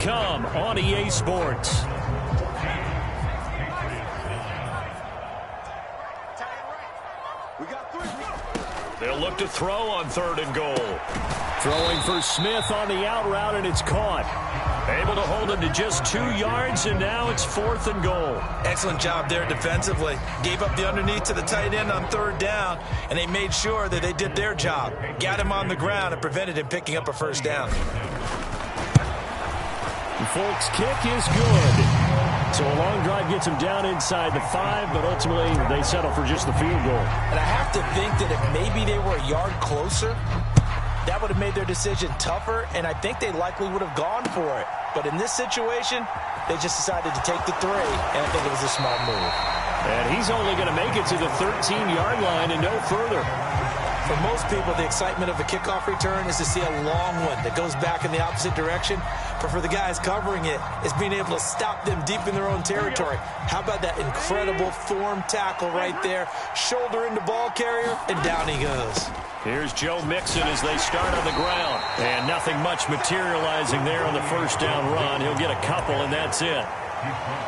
Come on EA Sports. They'll look to throw on 3rd and goal. Throwing for Smith on the out route, and it's caught. Able to hold him to just 2 yards, and now it's 4th and goal. Excellent job there defensively. Gave up the underneath to the tight end on 3rd down, and they made sure that they did their job. Got him on the ground and prevented him picking up a 1st down. Folk's kick is good. So a long drive gets him down inside the 5, but ultimately they settle for just the field goal. And I have to think that if maybe they were a yard closer, that would have made their decision tougher, and I think they likely would have gone for it. But in this situation, they just decided to take the 3, and I think it was a smart move. And he's only going to make it to the 13-yard line and no further. For most people, the excitement of a kickoff return is to see a long one that goes back in the opposite direction. But for the guys covering it, it's being able to stop them deep in their own territory. How about that incredible form tackle right there? Shoulder into ball carrier, and down he goes. Here's Joe Mixon as they start on the ground. And nothing much materializing there on the 1st down run. He'll get a couple, and that's it.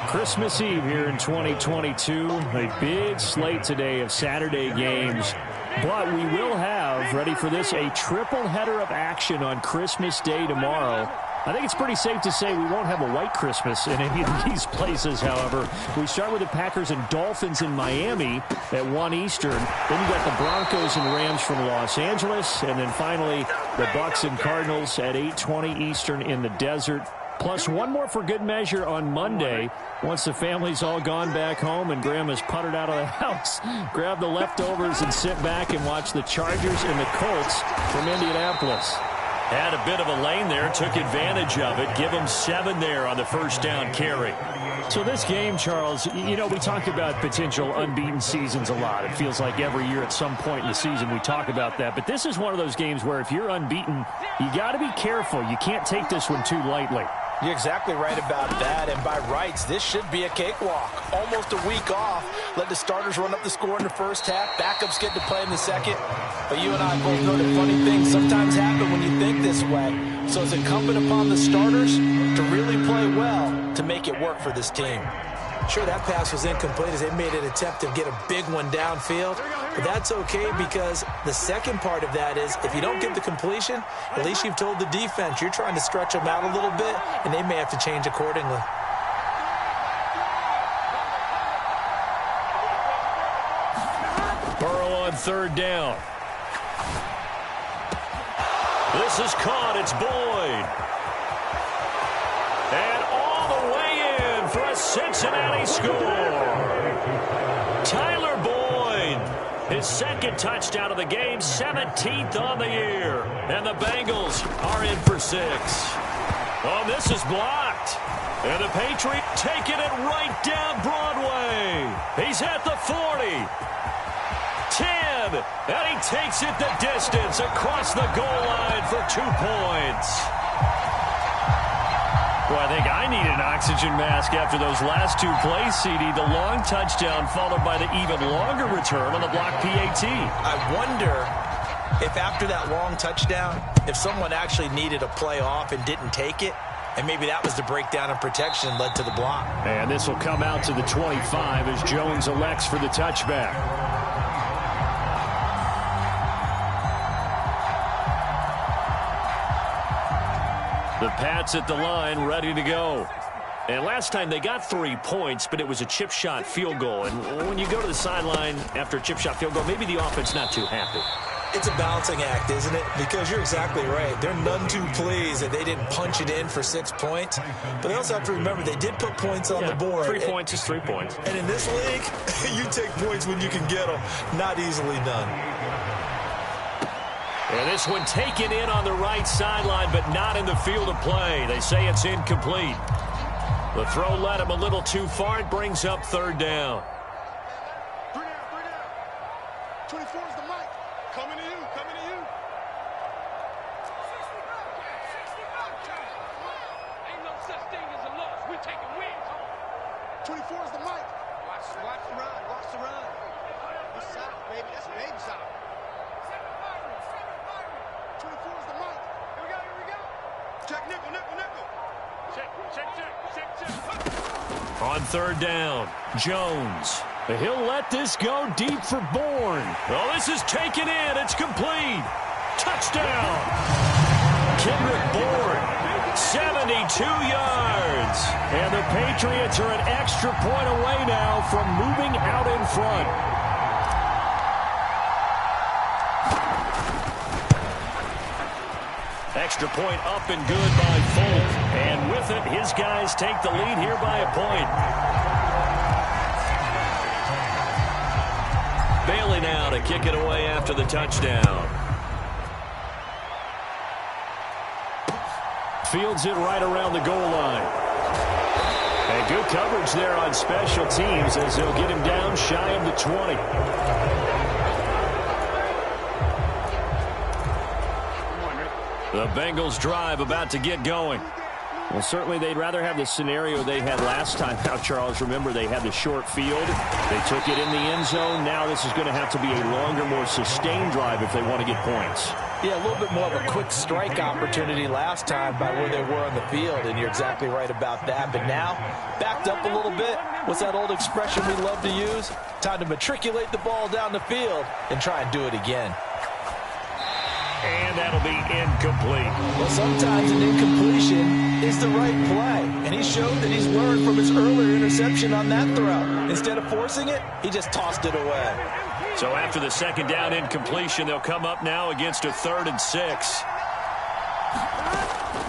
Christmas Eve here in 2022. A big slate today of Saturday games. But we will have, ready for this, a triple header of action on Christmas Day tomorrow. I think it's pretty safe to say we won't have a white Christmas in any of these places, however. We start with the Packers and Dolphins in Miami at 1 Eastern. Then you got the Broncos and Rams from Los Angeles. And then finally, the Bucs and Cardinals at 8:20 Eastern in the desert. Plus one more for good measure on Monday. Once the family's all gone back home and Grandma's puttered out of the house, grab the leftovers and sit back and watch the Chargers and the Colts from Indianapolis. Had a bit of a lane there, took advantage of it. Give them 7 there on the 1st down carry. So this game, Charles, you know, we talk about potential unbeaten seasons a lot. It feels like every year at some point in the season we talk about that. But this is one of those games where if you're unbeaten, you got to be careful. You can't take this one too lightly. You're exactly right about that, and by rights, this should be a cakewalk. Almost a week off. Let the starters run up the score in the 1st half. Backups get to play in the 2nd. But you and I both know that funny things sometimes happen when you think this way. So it's incumbent upon the starters to really play well to make it work for this team. Sure, that pass was incomplete as they made an attempt to get a big one downfield. But that's okay because the second part of that is if you don't get the completion, at least you've told the defense you're trying to stretch them out a little bit, and they may have to change accordingly. Burrow on 3rd down. This is caught. It's Boyd. And all the way in for a Cincinnati score. Tyler Boyd, his 2nd touchdown of the game, 17th on the year. And the Bengals are in for 6. Oh, this is blocked. And the Patriots taking it right down Broadway. He's at the 40. 10. And he takes it the distance across the goal line for 2 points. Well, I think I need an oxygen mask after those last 2 plays, CD. The long touchdown followed by the even longer return on the block PAT. I wonder if after that long touchdown, if someone actually needed a play off and didn't take it, and maybe that was the breakdown in protection and led to the block. And this will come out to the 25 as Jones elects for the touchback. The Pats at the line, ready to go. And last time they got 3 points, but it was a chip shot field goal. And when you go to the sideline after a chip shot field goal, maybe the offense not too happy. It's a balancing act, isn't it? Because you're exactly right. They're none too pleased that they didn't punch it in for 6 points. But they also have to remember they did put points on the board. 3 points is 3 points. And in this league, you take points when you can get them. Not easily done. And this one taken in on the right sideline, but not in the field of play. They say it's incomplete. The throw led him a little too far. It brings up 3rd down. 24 is the mic. Coming to you, coming to you. Ain't no such thing as a loss. We're taking wins. 24 is the mic. Watch the run, watch the run. It's soft, baby. That's baby soft. 24 is the mic. Here we go, here we go. Check nickel, nickel, nickel. On third down, Jones. He'll let this go deep for Bourne. Oh, this is taken in. It's complete. Touchdown. Kendrick Bourne, 72 yards. And the Patriots are an extra point away now from moving out in front. Extra point up and good by Folk. And with it, his guys take the lead here by a point. Bailey now to kick it away after the touchdown. Fields it right around the goal line. And good coverage there on special teams as they'll get him down shy of the 20. The Bengals drive about to get going. Well, certainly they'd rather have the scenario they had last time out, Charles. Remember, they had the short field. They took it in the end zone. Now this is going to have to be a longer, more sustained drive if they want to get points. Yeah, a little bit more of a quick strike opportunity last time by where they were on the field, and you're exactly right about that. But now, backed up a little bit. What's that old expression we love to use? Time to matriculate the ball down the field and try and do it again. And that'll be incomplete. Well, sometimes an incompletion is the right play. And he showed that he's learned from his earlier interception on that throw. Instead of forcing it, he just tossed it away. So after the second down incompletion, they'll come up now against a 3rd and 6.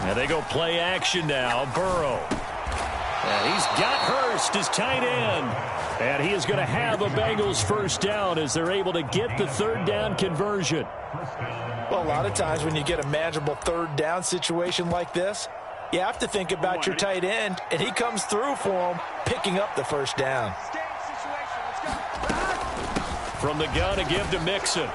Now they go play action now. Burrow. And he's got Hurst as tight end. And he is going to have a Bengals first down as they're able to get the 3rd down conversion. Well, a lot of times when you get a manageable 3rd down situation like this, you have to think about your tight end, and he comes through for him, picking up the first down. From the gun, a give to Mixon.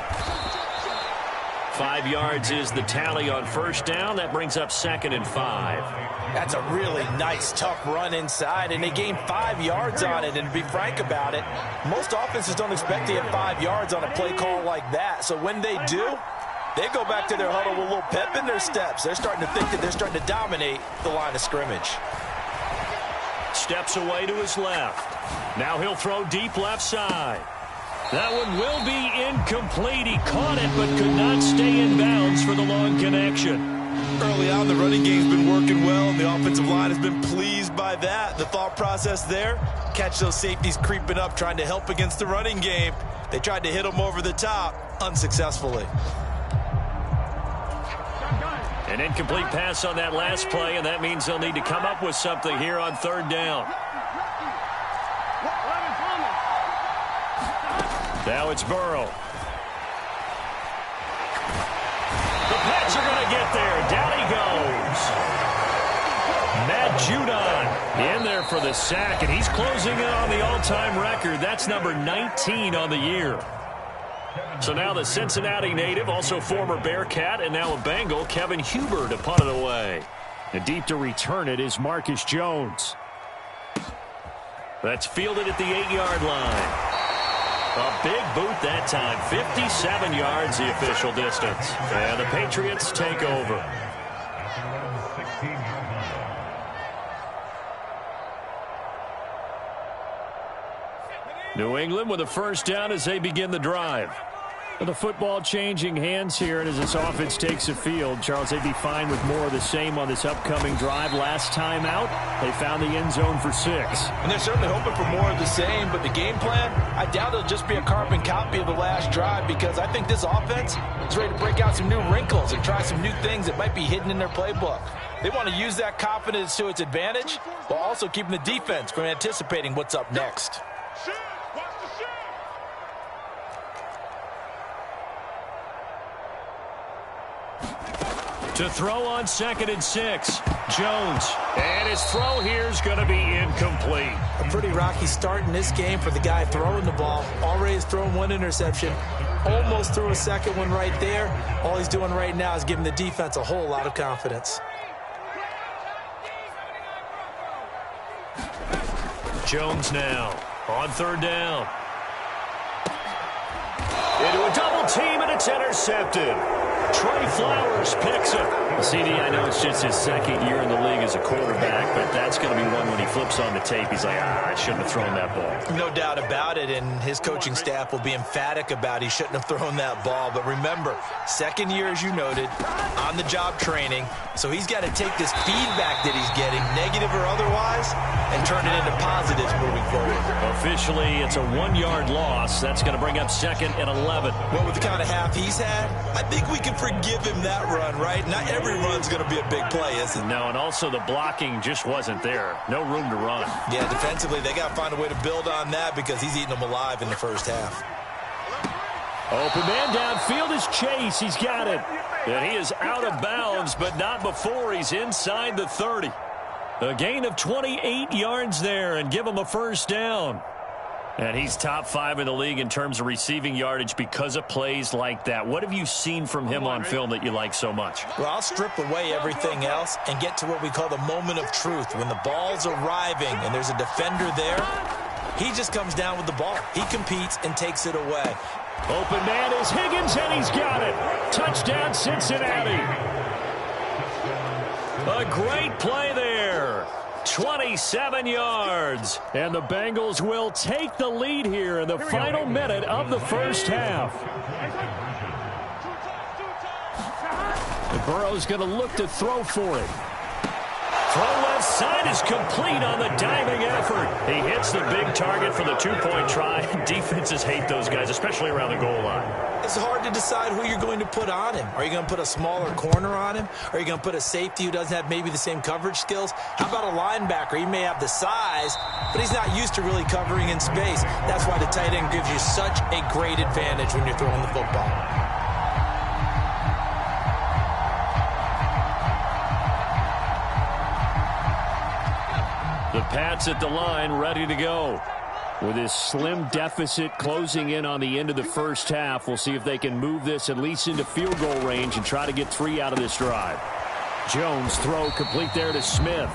5 yards is the tally on first down. That brings up 2nd and 5. That's a really nice, tough run inside, and they gained 5 yards on it. And to be frank about it, most offenses don't expect to get 5 yards on a play call like that. So when they do, they go back to their huddle with a little pep in their steps. They're starting to think that they're starting to dominate the line of scrimmage. Steps away to his left. Now he'll throw deep left side. That one will be incomplete. He caught it but could not stay in bounds for the long connection. Early on, the running game's been working well, and the offensive line has been pleased by that. The thought process there, catch those safeties creeping up, trying to help against the running game. They tried to hit them over the top, unsuccessfully. An incomplete pass on that last play, and that means they'll need to come up with something here on 3rd down. Now it's Burrow. The Pats are going to get there. Down he goes. Matt Judon in there for the sack, and he's closing in on the all-time record. That's number 19 on the year. So now the Cincinnati native, also former Bearcat, and now a Bengal, Kevin Huber, to punt it away. And deep to return it is Marcus Jones. That's fielded at the 8-yard line. A big boot that time. 57 yards the official distance. And the Patriots take over. New England with a first down as they begin the drive. The football changing hands here, and as this offense takes the field, Charles, they'd be fine with more of the same on this upcoming drive. Last time out, they found the end zone for 6. And they're certainly hoping for more of the same, but the game plan, I doubt it'll just be a carbon copy of the last drive, because I think this offense is ready to break out some new wrinkles and try some new things that might be hidden in their playbook. They want to use that confidence to its advantage, while also keeping the defense from anticipating what's up next. To throw on 2nd and 6, Jones. And his throw here is going to be incomplete. A pretty rocky start in this game for the guy throwing the ball. Already has thrown 1 interception. Almost threw a second one right there. All he's doing right now is giving the defense a whole lot of confidence. Jones now on 3rd down. Into a double team, and it's intercepted. Trey Flowers picks it. CD, I know it's just his second year in the league as a quarterback, but that's going to be one when he flips on the tape. He's like, I shouldn't have thrown that ball. No doubt about it, and his coaching staff will be emphatic about he shouldn't have thrown that ball. But remember, second year, as you noted, on-the-job training, so he's got to take this feedback that he's getting, negative or otherwise, and turn it into positives moving forward. Officially, it's a 1-yard loss. That's going to bring up 2nd and 11. Well, with the kind of half he's had, I think we can forgive him that run, right? Not every run's going to be a big play, is it? No, and also the blocking just wasn't there. No room to run. Yeah, defensively, they got to find a way to build on that because he's eating them alive in the first half. Open man downfield is Chase. He's got it. And he is out of bounds, but not before he's inside the 30. A gain of 28 yards there and give him a first down. And he's top 5 in the league in terms of receiving yardage because of plays like that. What have you seen from him on film that you like so much? Well, I'll strip away everything else and get to what we call the moment of truth. When the ball's arriving and there's a defender there, he just comes down with the ball. He competes and takes it away. Open man is Higgins, and he's got it. Touchdown, Cincinnati. A great play there. 27 yards. And the Bengals will take the lead here in the final minute of the first half. Burrow's going to look to throw for it. Throw left side is complete on the diving effort. He hits the big target for the 2-point try. Defenses hate those guys, especially around the goal line. It's hard to decide who you're going to put on him. Are you going to put a smaller corner on him? Are you going to put a safety who doesn't have maybe the same coverage skills? How about a linebacker? He may have the size, but he's not used to really covering in space. That's why the tight end gives you such a great advantage when you're throwing the football. The Pats at the line, ready to go. With his slim deficit closing in on the end of the first half, we'll see if they can move this at least into field goal range and try to get 3 out of this drive. Jones throw complete there to Smith.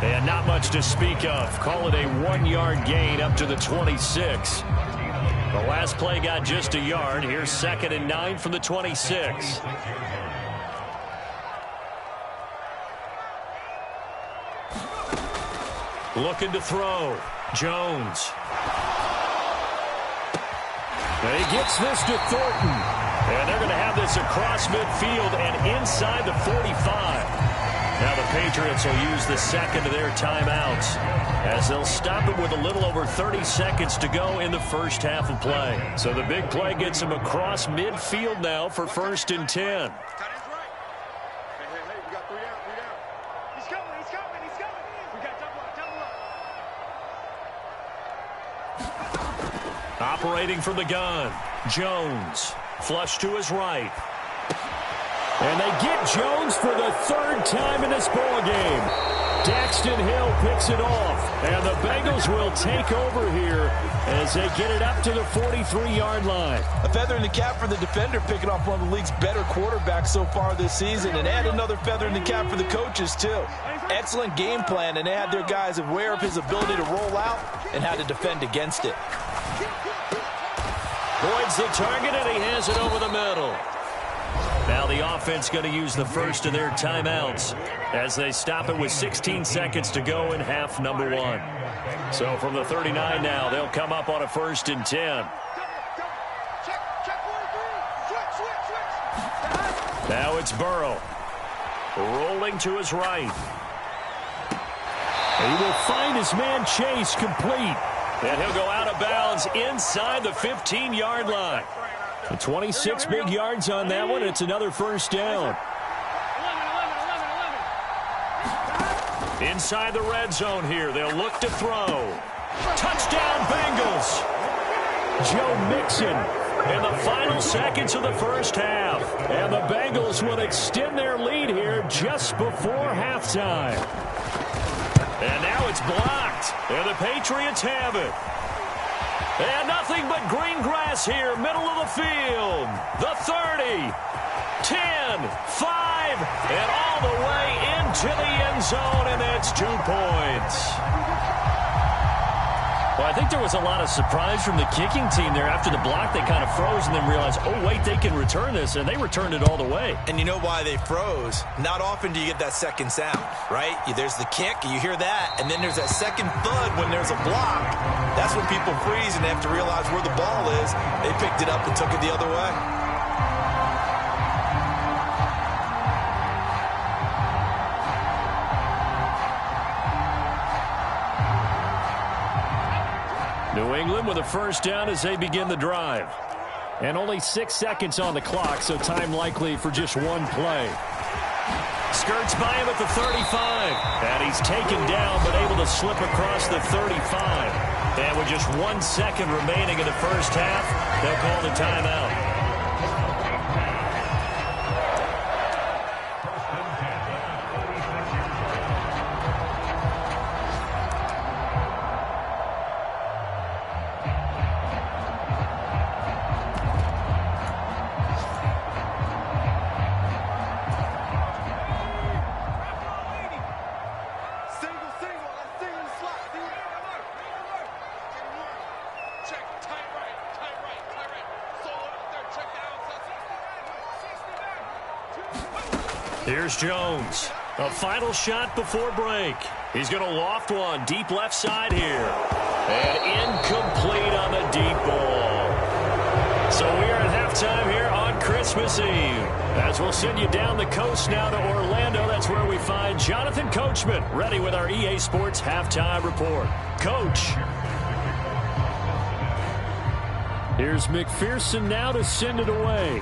And not much to speak of. Call it a 1-yard gain up to the 26. The last play got just a yard. Here's 2nd and 9 from the 26. Looking to throw. Jones. And he gets this to Thornton. And they're going to have this across midfield and inside the 45. Now the Patriots will use the second of their timeouts as they'll stop it with a little over 30 seconds to go in the first half of play. So the big play gets them across midfield now for 1st and 10. Operating from the gun, Jones. Flush to his right. And they get Jones for the 3rd time in this ball game. Daxton Hill picks it off. And the Bengals will take over here as they get it up to the 43-yard line. A feather in the cap for the defender, picking off one of the league's better quarterbacks so far this season. And add another feather in the cap for the coaches, too. Excellent game plan, and they had their guys aware of his ability to roll out and how to defend against it. Boyd's the target, and he has it over the middle. Now the offense going to use the first of their timeouts as they stop it with 16 seconds to go in half number 1. So from the 39 now, they'll come up on a 1st and 10. Now it's Burrow. Rolling to his right. He will find his man Chase complete. And he'll go out of bounds inside the 15-yard line. 26 big yards on that one. It's another first down. Inside the red zone here. They'll look to throw. Touchdown, Bengals. Joe Mixon in the final seconds of the first half. And the Bengals will extend their lead here just before halftime. And now it's blocked. And the Patriots have it. And nothing but green grass here, middle of the field. The 30, 10, 5, and all the way into the end zone, and that's 2 points. Well, I think there was a lot of surprise from the kicking team there. After the block, they kind of froze and then realized, oh, wait, they can return this, and they returned it all the way. And you know why they froze? Not often do you get that second sound, right? There's the kick, you hear that, and then there's that second thud when there's a block. That's when people freeze and they have to realize where the ball is. They picked it up and took it the other way. New England with a first down as they begin the drive. And only 6 seconds on the clock, so time likely for just one play. Skirts by him at the 35. And he's taken down, but able to slip across the 35. And with just 1 second remaining in the first half, they'll call the timeout. Here's Jones. A final shot before break. He's going to loft one deep left side here. And incomplete on the deep ball. So we are at halftime here on Christmas Eve. As we'll send you down the coast now to Orlando, that's where we find Jonathan Coachman ready with our EA Sports halftime report. Coach. Here's McPherson now to send it away.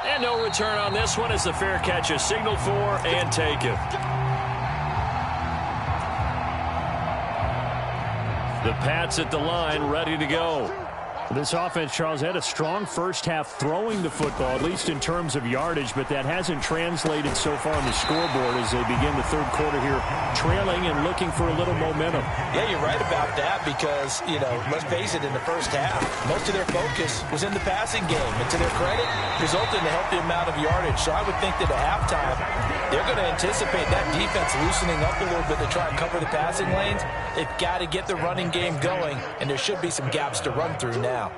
And no return on this one as the fair catch is signaled for and taken. The Pats at the line ready to go. This offense, Charles, had a strong first half throwing the football, at least in terms of yardage, but that hasn't translated so far on the scoreboard as they begin the third quarter here, trailing and looking for a little momentum. Yeah, you're right about that because, let's face it, in the first half, most of their focus was in the passing game. And to their credit, resulted in a healthy amount of yardage. So I would think that at halftime, they're going to anticipate that defense loosening up a little bit to try and cover the passing lanes. They've got to get the running game going, and there should be some gaps to run through now.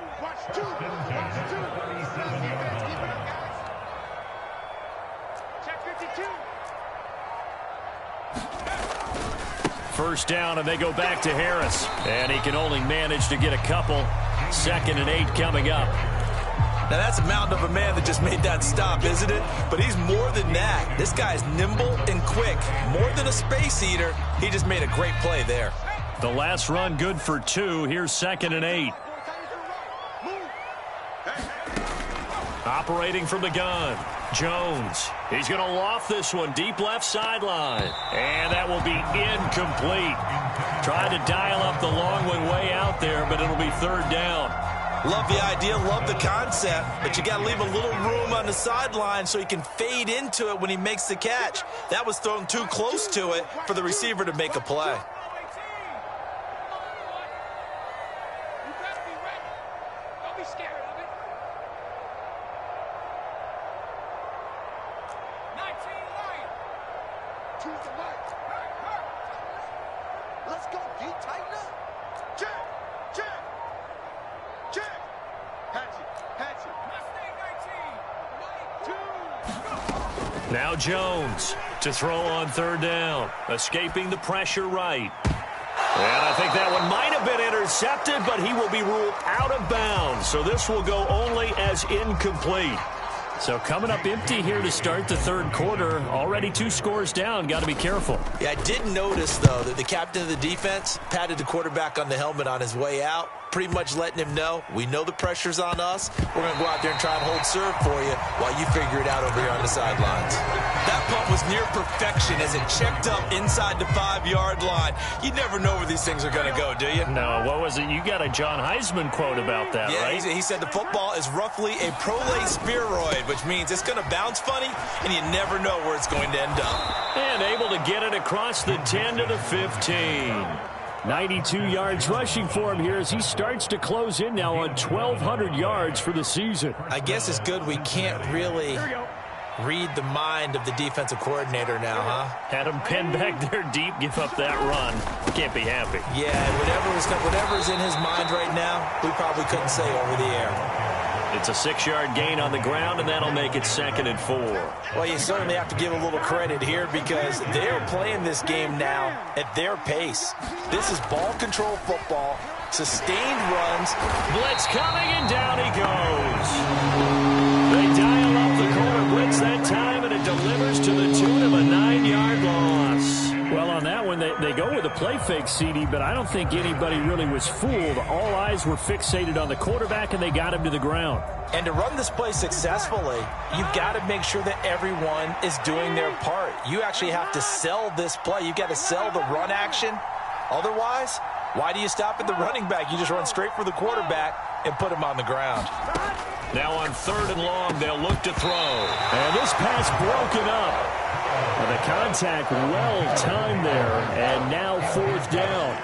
First down, and they go back to Harris. And he can only manage to get a couple. 2nd and 8 coming up. Now, that's a mountain of a man that just made that stop, isn't it? But he's more than that. This guy's nimble and quick. More than a space eater. He just made a great play there. The last run good for 2. Here's 2nd and 8. Operating from the gun, Jones. He's going to loft this one deep left sideline. And that will be incomplete. Tried to dial up the long one way out there, but it'll be 3rd down. Love the idea, love the concept, but you got to leave a little room on the sideline so he can fade into it when he makes the catch. That was thrown too close to it for the receiver to make a play. Now Jones to throw on 3rd down, escaping the pressure right. And I think that one might have been intercepted, but he will be ruled out of bounds. So this will go only as incomplete. So coming up empty here to start the 3rd quarter. Already 2 scores down. Got to be careful. Yeah, I did notice, though, that the captain of the defense patted the quarterback on the helmet on his way out, pretty much letting him know, we know the pressure's on us. We're going to go out there and try and hold serve for you while you figure it out over here on the sidelines. That punt was near perfection as it checked up inside the 5-yard line. You never know where these things are going to go, do you? No, what was it? You got a John Heisman quote about that, right? Yeah, he said the football is roughly a prolate spheroid, which means it's going to bounce funny, and you never know where it's going to end up. And able to get it across the 10 to the 15. 92 yards rushing for him here as he starts to close in now on 1,200 yards for the season. I guess it's good we can't really Read the mind of the defensive coordinator now, huh? Had him pinned back there deep, give up that run. Can't be happy. Yeah, whatever's in his mind right now, we probably couldn't say over the air. It's a 6-yard gain on the ground, and that'll make it 2nd and 4. Well, you certainly have to give a little credit here because they're playing this game now at their pace. This is ball control football, sustained runs. Blitz coming, and down he goes. They dial up the corner blitz that time, and it delivers to the tune of a 9-yard loss. Well, on that one, they go with a play fake, CD, but I don't think anybody really was fooled. All eyes were fixated on the quarterback, and they got him to the ground. And to run this play successfully, you've got to make sure that everyone is doing their part. You actually have to sell this play. You've got to sell the run action. Otherwise, why do you stop at the running back? You just run straight for the quarterback and put him on the ground. Now on 3rd and long, they'll look to throw. And this pass broken up. And the contact well timed there. And now 4th down.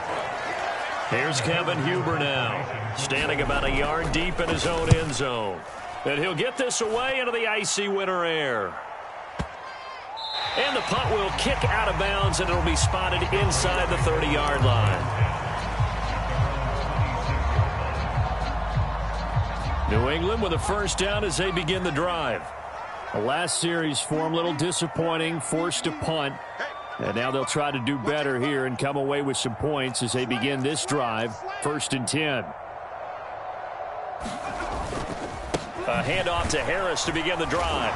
Here's Kevin Huber now, standing about a yard deep in his own end zone. And he'll get this away into the icy winter air. And the punt will kick out of bounds, and it'll be spotted inside the 30-yard line. New England with a 1st down as they begin the drive. The last series for them, a little disappointing, forced to punt. And now they'll try to do better here and come away with some points as they begin this drive, 1st and 10. A handoff to Harris to begin the drive.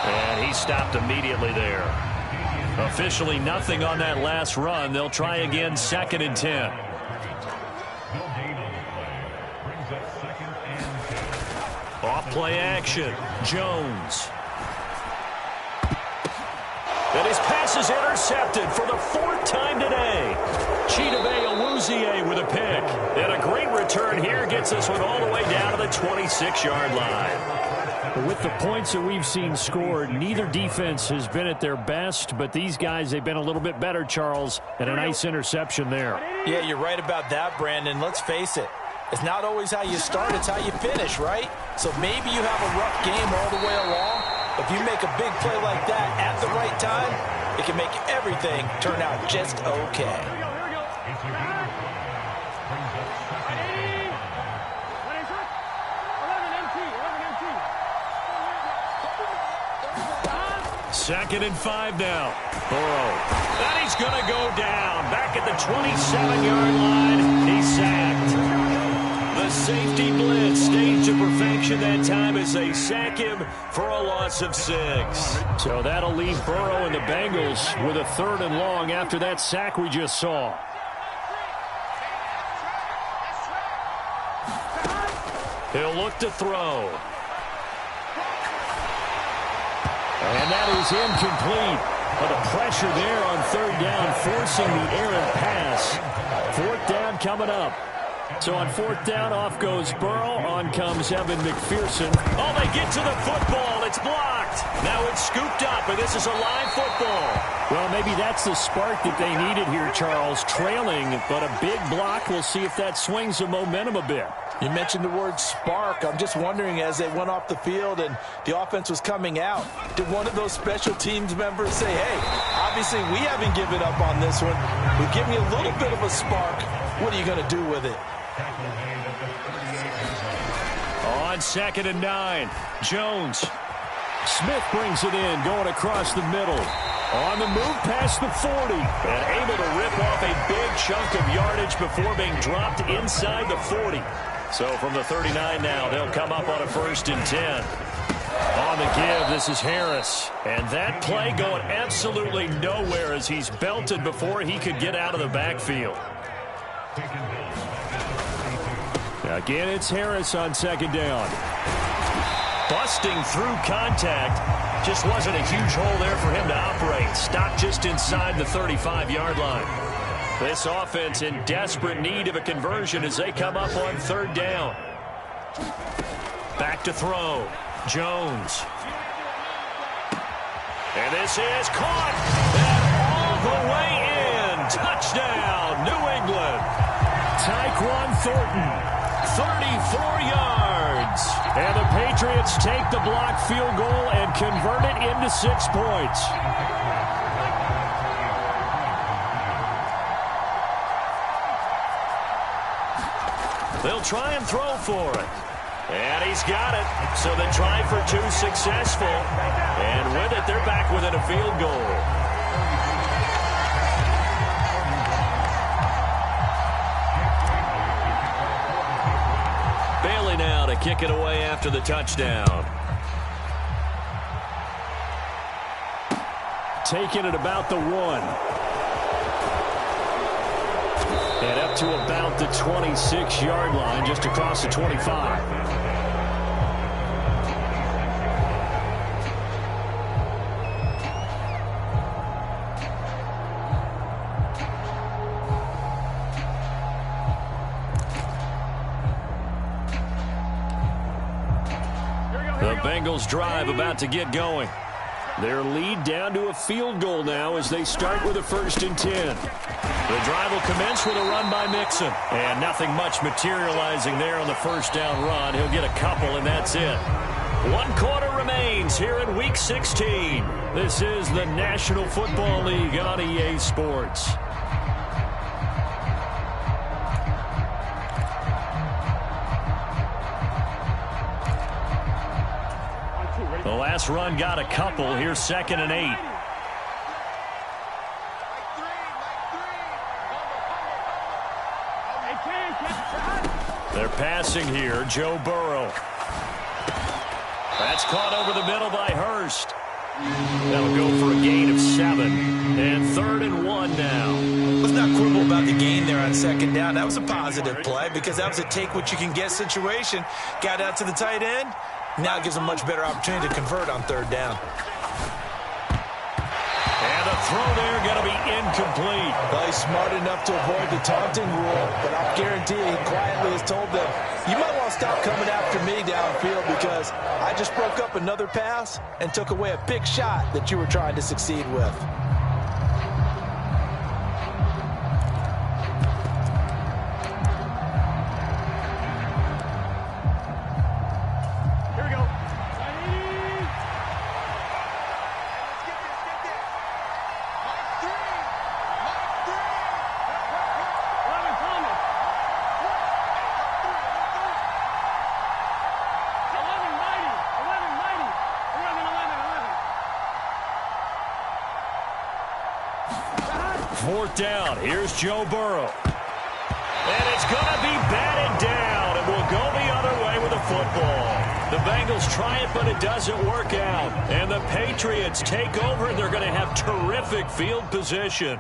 And he stopped immediately there. Officially nothing on that last run. They'll try again, 2nd and 10. Off play action. Jones. And his pass is intercepted for the 4th time today. Chidobe Awuzie with a pick. And a great return here gets this one all the way down to the 26-yard line. With the points that we've seen scored, neither defense has been at their best, but these guys, they've been a little bit better, Charles, and a nice interception there. Yeah, you're right about that, Brandon. Let's face it. It's not always how you start, it's how you finish, right? So maybe you have a rough game all the way along. If you make a big play like that at the right time, it can make everything turn out just okay. Second and 5 now. Burrow. And he's going to go down. Back at the 27-yard line. He's sacked. The safety blitz staged to perfection that time as they sack him for a loss of 6. So that'll leave Burrow and the Bengals with a 3rd and long after that sack we just saw. He'll look to throw. And that is incomplete. But the pressure there on 3rd down, forcing the errant pass. 4th down coming up. So on 4th down, off goes Burrow. On comes Evan McPherson. Oh, they get to the football. It's blocked. Now it's scooped up, and this is a live football. Well, maybe that's the spark that they needed here, Charles. Trailing, but a big block. We'll see if that swings the momentum a bit. You mentioned the word spark. I'm just wondering, as they went off the field and the offense was coming out, did one of those special teams members say, hey, obviously we haven't given up on this one. We've given you a little bit of a spark. What are you going to do with it? On 2nd and 9, Jones. Smith brings it in, going across the middle. On the move past the 40. And able to rip off a big chunk of yardage before being dropped inside the 40. So from the 39 now, they'll come up on a 1st and 10. On the give, this is Harris. And that play going absolutely nowhere as he's belted before he could get out of the backfield. Again, it's Harris on 2nd down. Busting through contact. Just wasn't a huge hole there for him to operate. Stopped just inside the 35-yard line. This offense in desperate need of a conversion as they come up on 3rd down. Back to throw. Jones. And this is caught. And all the way in. Touchdown, New England. Tyquan Thornton. 34 yards. And the Patriots take the blocked field goal and convert it into 6 points. They'll try and throw for it. And he's got it. So the try for 2 successful. And with it, they're back within a field goal. Bailey now to kick it away after the touchdown. Taking it about the 1. And up to about the 26-yard line, just across the 25. The Bengals drive about to get going. Their lead down to a field goal now as they start with a 1st and 10. The drive will commence with a run by Mixon. And nothing much materializing there on the 1st down run. He'll get a couple, and that's it. 1 quarter remains here in Week 16. This is the National Football League on EA Sports. The last run got a couple. Here's 2nd and 8. They're passing here. Joe Burrow. That's caught over the middle by Hurst. That'll go for a gain of 7. And 3rd and 1 now. Let's not quibble about the gain there on 2nd down. That was a positive play because that was a take-what-you-can-get situation. Got out to the tight end. Now it gives them a much better opportunity to convert on 3rd down. And the throw there going to be incomplete. Well, he's smart enough to avoid the taunting rule, but I'll guarantee you he quietly has told them, you might want to stop coming after me downfield because I just broke up another pass and took away a big shot that you were trying to succeed with. Fourth down. Here's Joe Burrow. And it's going to be batted down. And we'll go the other way with the football. The Bengals try it, but it doesn't work out. And the Patriots take over, and they're going to have terrific field position.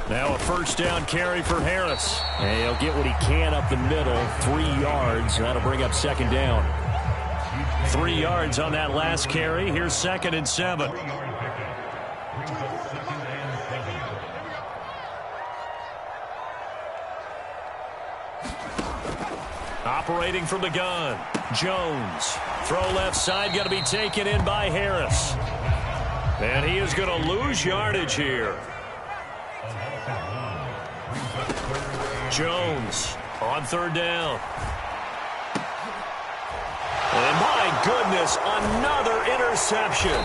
Now a first down carry for Harris. And he'll get what he can up the middle. 3 yards. That'll bring up 2nd down. 3 yards on that last carry. Here's 2nd and 7. Operating from the gun. Jones. Throw left side, going to be taken in by Harris. And he is going to lose yardage here. Jones on 3rd down. And my goodness, another interception.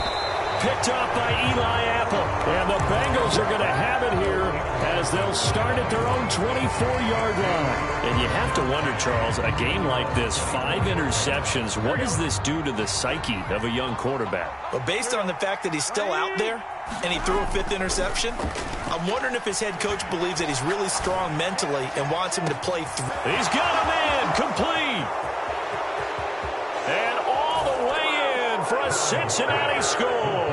Picked off by Eli Apple. And the Bengals are going to have it here as they'll start at their own 24-yard line. And you have to wonder, Charles, a game like this, 5 interceptions, what does this do to the psyche of a young quarterback? Well, based on the fact that he's still out there and he threw a 5th interception, I'm wondering if his head coach believes that he's really strong mentally and wants him to play through. He's got a man complete. And all the way in for a Cincinnati score.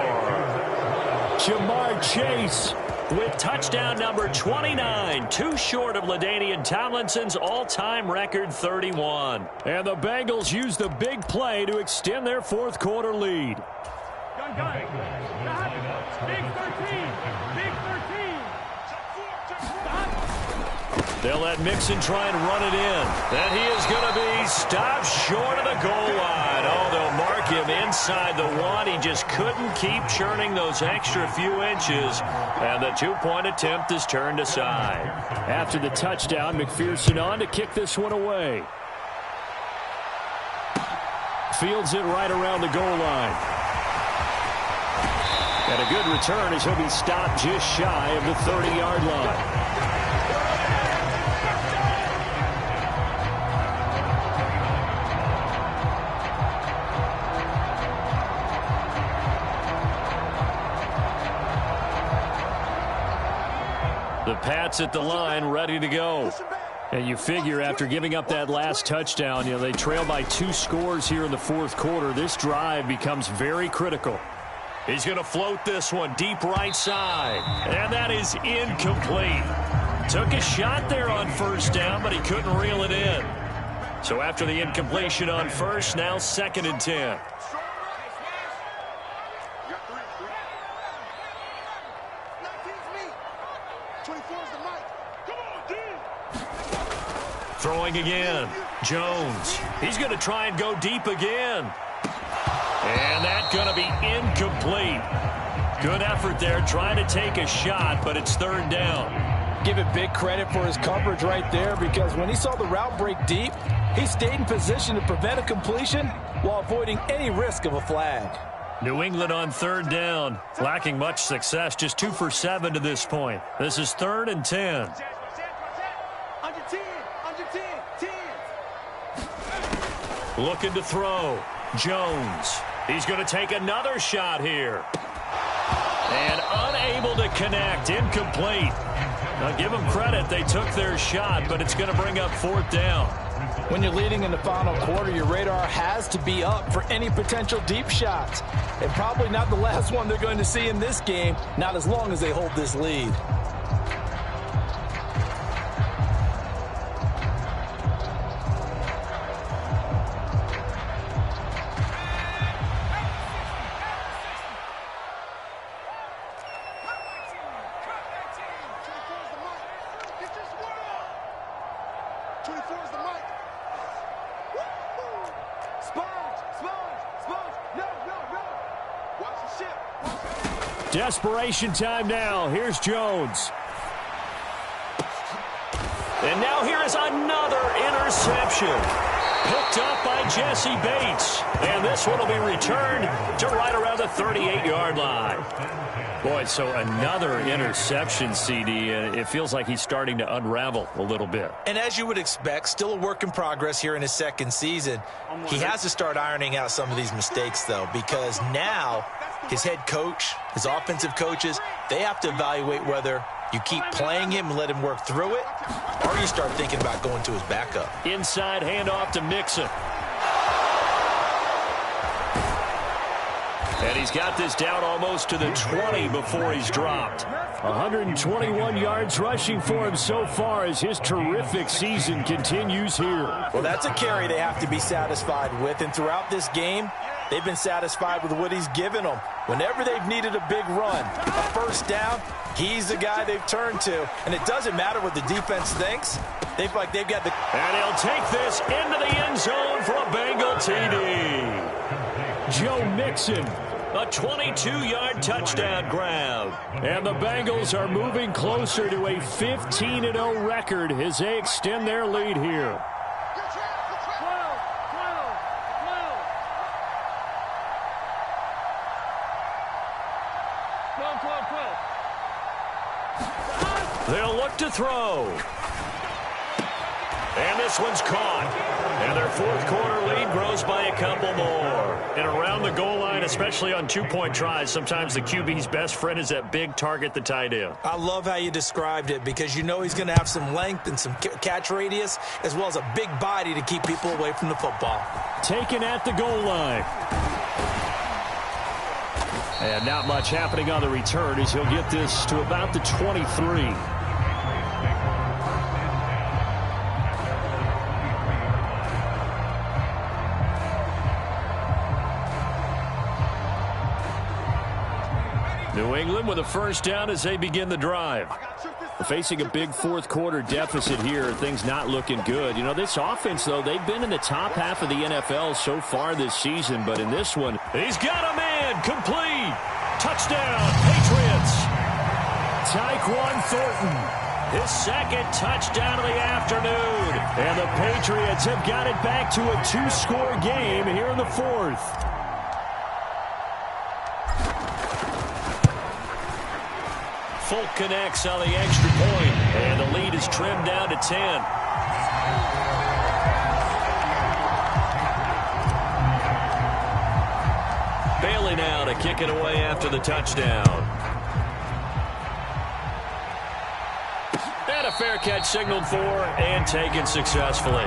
Jamar Chase with touchdown number 29, too short of LaDainian Tomlinson's all-time record 31. And the Bengals use the big play to extend their 4th quarter lead. Big 13. Big 13. They'll let Mixon try and run it in. And he is going to be stopped short of the goal line. Oh, they'll mark him inside the 1. He just couldn't keep churning those extra few inches. And the 2-point attempt is turned aside. After the touchdown, McPherson on to kick this one away. Fields it right around the goal line. And a good return as he'll be stopped just shy of the 30-yard line. The Pats at the line, ready to go. And you figure after giving up that last touchdown, they trail by 2 scores here in the fourth quarter. This drive becomes very critical. He's going to float this one deep right side. And that is incomplete. Took a shot there on first down, but he couldn't reel it in. So after the incompletion on first, now 2nd and 10. Throwing again. Jones. He's going to try and go deep again. And that's going to be incomplete. Good effort there trying to take a shot, but it's 3rd down. Give it big credit for his coverage right there, because when he saw the route break deep, he stayed in position to prevent a completion while avoiding any risk of a flag. New England on 3rd down. Lacking much success. Just 2 for 7 to this point. This is 3rd and 10. Looking to throw. Jones. He's going to take another shot here. And unable to connect. Incomplete. Now give them credit. They took their shot, but it's going to bring up 4th down. When you're leading in the final quarter, your radar has to be up for any potential deep shots. And probably not the last one they're going to see in this game, not as long as they hold this lead. Desperation time now. Here's Jones. And now here is another interception. Picked up by Jesse Bates. And this one will be returned to right around the 38-yard line. Boy, so another interception, CD. It feels like he's starting to unravel a little bit. And as you would expect, still a work in progress here in his 2nd season. He has to start ironing out some of these mistakes, though, because now his head coach, his offensive coaches, they have to evaluate whether you keep playing him and let him work through it, or you start thinking about going to his backup. Inside handoff to Mixon. And he's got this down almost to the 20 before he's dropped. 121 yards rushing for him so far as his terrific season continues here. Well, that's a carry they have to be satisfied with, and throughout this game, they've been satisfied with what he's given them. Whenever they've needed a big run, a first down, he's the guy they've turned to. And it doesn't matter what the defense thinks. They feel like they've got the... And he'll take this into the end zone for a Bengal TD. Joe Mixon, a 22-yard touchdown grab. And the Bengals are moving closer to a 15-0 record as they extend their lead here. They'll look to throw. And this one's caught. And their fourth quarter lead grows by a couple more. And around the goal line, especially on two-point tries, sometimes the QB's best friend is that big target, the tight end. I love how you described it, because you know he's going to have some length and some catch radius, as well as a big body to keep people away from the football. Taken at the goal line. And not much happening on the return as he'll get this to about the 23. New England with a first down as they begin the drive. Facing a big fourth-quarter deficit here, things not looking good. You know, this offense, though, they've been in the top half of the NFL so far this season, but in this one, he's got a man complete. Touchdown, Patriots. Tyquan Thornton, his second touchdown of the afternoon. And the Patriots have got it back to a two-score game here in the fourth. Folk connects on the extra point, and the lead is trimmed down to 10. Bailey now to kick it away after the touchdown. And a fair catch signaled for and taken successfully.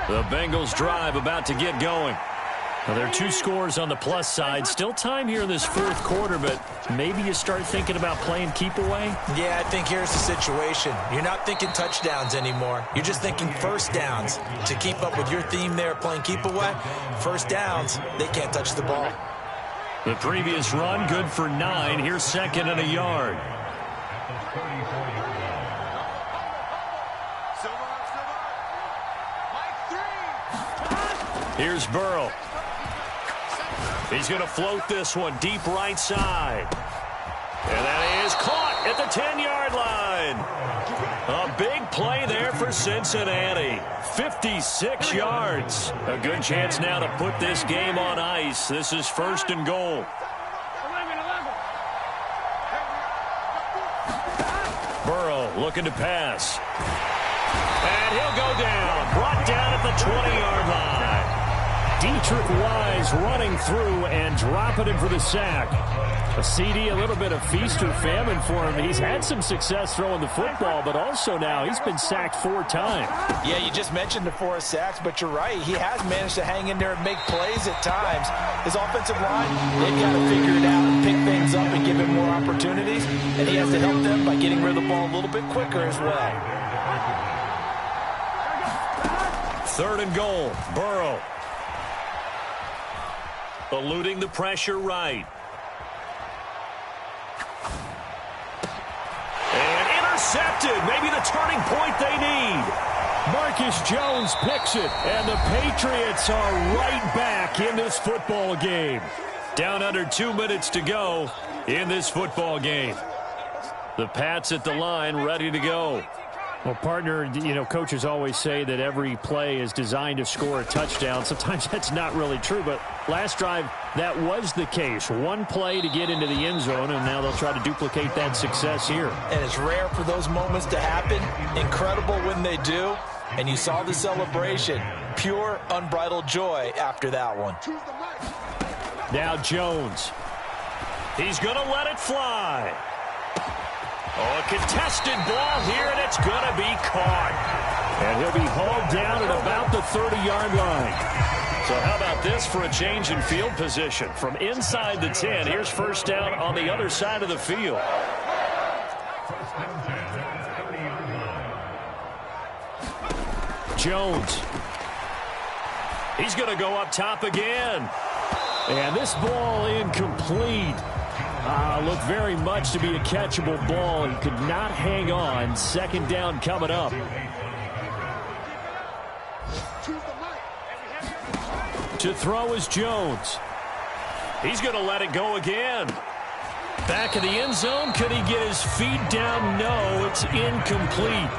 The Bengals drive about to get going. Now, there are two scores on the plus side. Still time here in this fourth quarter, but maybe you start thinking about playing keep away? Yeah, I think here's the situation. You're not thinking touchdowns anymore. You're just thinking first downs. To keep up with your theme there, playing keep away, first downs, they can't touch the ball. The previous run, good for 9. Here's second and a yard. Here's Burrow. He's going to float this one deep right side. And that is caught at the 10-yard line. A big play there for Cincinnati. 56 yards. A good chance now to put this game on ice. This is first and goal. Burrow looking to pass. And he'll go down. Brought down at the 20-yard line. Dietrich Wise running through and dropping him for the sack. A CD, a little bit of feast or famine for him. He's had some success throwing the football, but also now he's been sacked 4 times. Yeah, you just mentioned the 4 sacks, but you're right. He has managed to hang in there and make plays at times. His offensive line, they've got to figure it out and pick things up and give him more opportunities, and he has to help them by getting rid of the ball a little bit quicker as well. Third and goal, Burrow. Eluding the pressure right. And intercepted. Maybe the turning point they need. Marcus Jones picks it. And the Patriots are right back in this football game. Down under 2 minutes to go in this football game. The Pats at the line ready to go. Well, partner, you know, coaches always say that every play is designed to score a touchdown. Sometimes that's not really true, but last drive, that was the case. One play to get into the end zone, and now they'll try to duplicate that success here. And it's rare for those moments to happen. Incredible when they do. And you saw the celebration. Pure, unbridled joy after that one. Now Jones. He's going to let it fly. Oh, a contested ball here, and it's going to be caught. And he'll be hauled down at about the 30-yard line. So how about this for a change in field position? From inside the 10, here's first down on the other side of the field. Jones. He's going to go up top again. And this ball incomplete. Looked very much to be a catchable ball and could not hang on. Second down coming up. To throw is Jones. He's going to let it go again. Back in the end zone. Could he get his feet down? No, it's incomplete.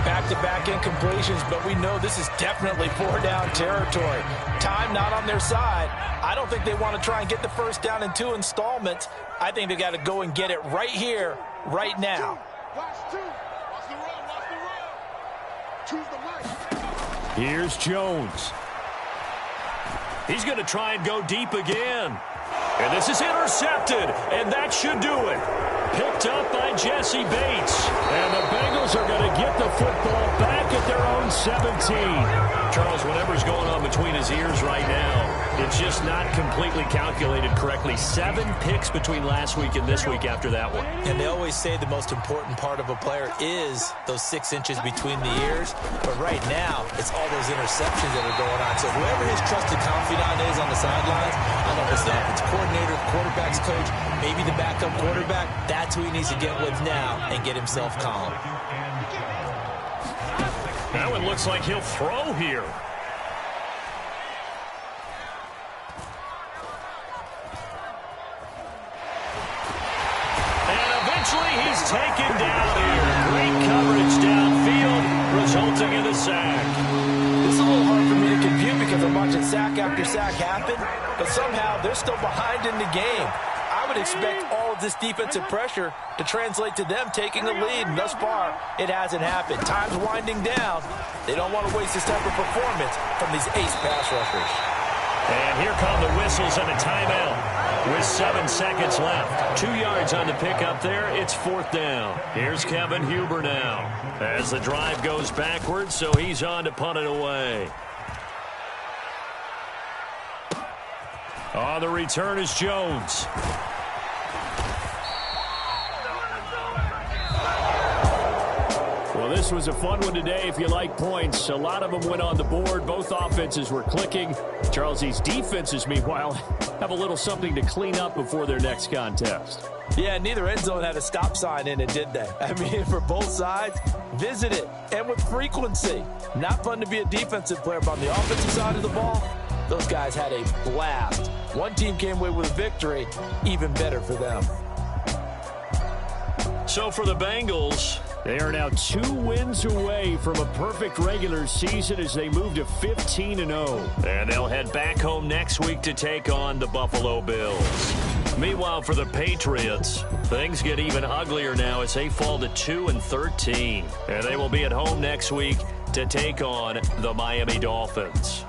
Back-to-back incompletions, but we know this is definitely 4-down territory. Time not on their side. I don't think they want to try and get the first down in 2 installments. I think they got to go and get it right here, right now. Here's Jones. He's going to try and go deep again. And this is intercepted, and that should do it. picked up by Jesse Bates. And the Bengals are going to get the football back at their own 17. Charles, whatever's going on between his ears right now, it's just not completely calculated correctly. 7 picks between last week and this week after that one. And they always say the most important part of a player is those 6 inches between the ears. But right now, it's all those interceptions that are going on. So whoever his trusted confidant is on the sidelines, I don't know if it's the offensive coordinator, quarterback's coach, maybe the backup quarterback, that's who he needs to get with now and get himself calm. That one looks like he'll throw here. And eventually he's taken down here. Great coverage downfield, resulting in a sack. This is a little hard for me to compute because I'm watching sack after sack happen, but somehow they're still behind in the game. I would expect all of this defensive pressure to translate to them taking a lead, and thus far, it hasn't happened. Time's winding down. They don't want to waste this type of performance from these ace pass rushers. And here come the whistles and a timeout with 7 seconds left. 2 yards on the pickup there. It's 4th down. Here's Kevin Huber now as the drive goes backwards, so he's on to punt it away. On the return is Jones. Well, this was a fun one today if you like points. A lot of them went on the board. Both offenses were clicking. Charles, these defenses, meanwhile, have a little something to clean up before their next contest. Yeah, neither end zone had a stop sign in it, did they? I mean, for both sides, visit it, and with frequency. Not fun to be a defensive player, but on the offensive side of the ball, those guys had a blast. One team came away with a victory, even better for them. So for the Bengals, they are now 2 wins away from a perfect regular season as they move to 15-0. And they'll head back home next week to take on the Buffalo Bills. Meanwhile, for the Patriots, things get even uglier now as they fall to 2-13. And they will be at home next week to take on the Miami Dolphins.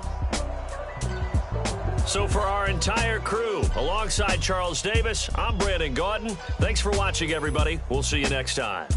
So for our entire crew, alongside Charles Davis, I'm Brandon Gaudin. Thanks for watching, everybody. We'll see you next time.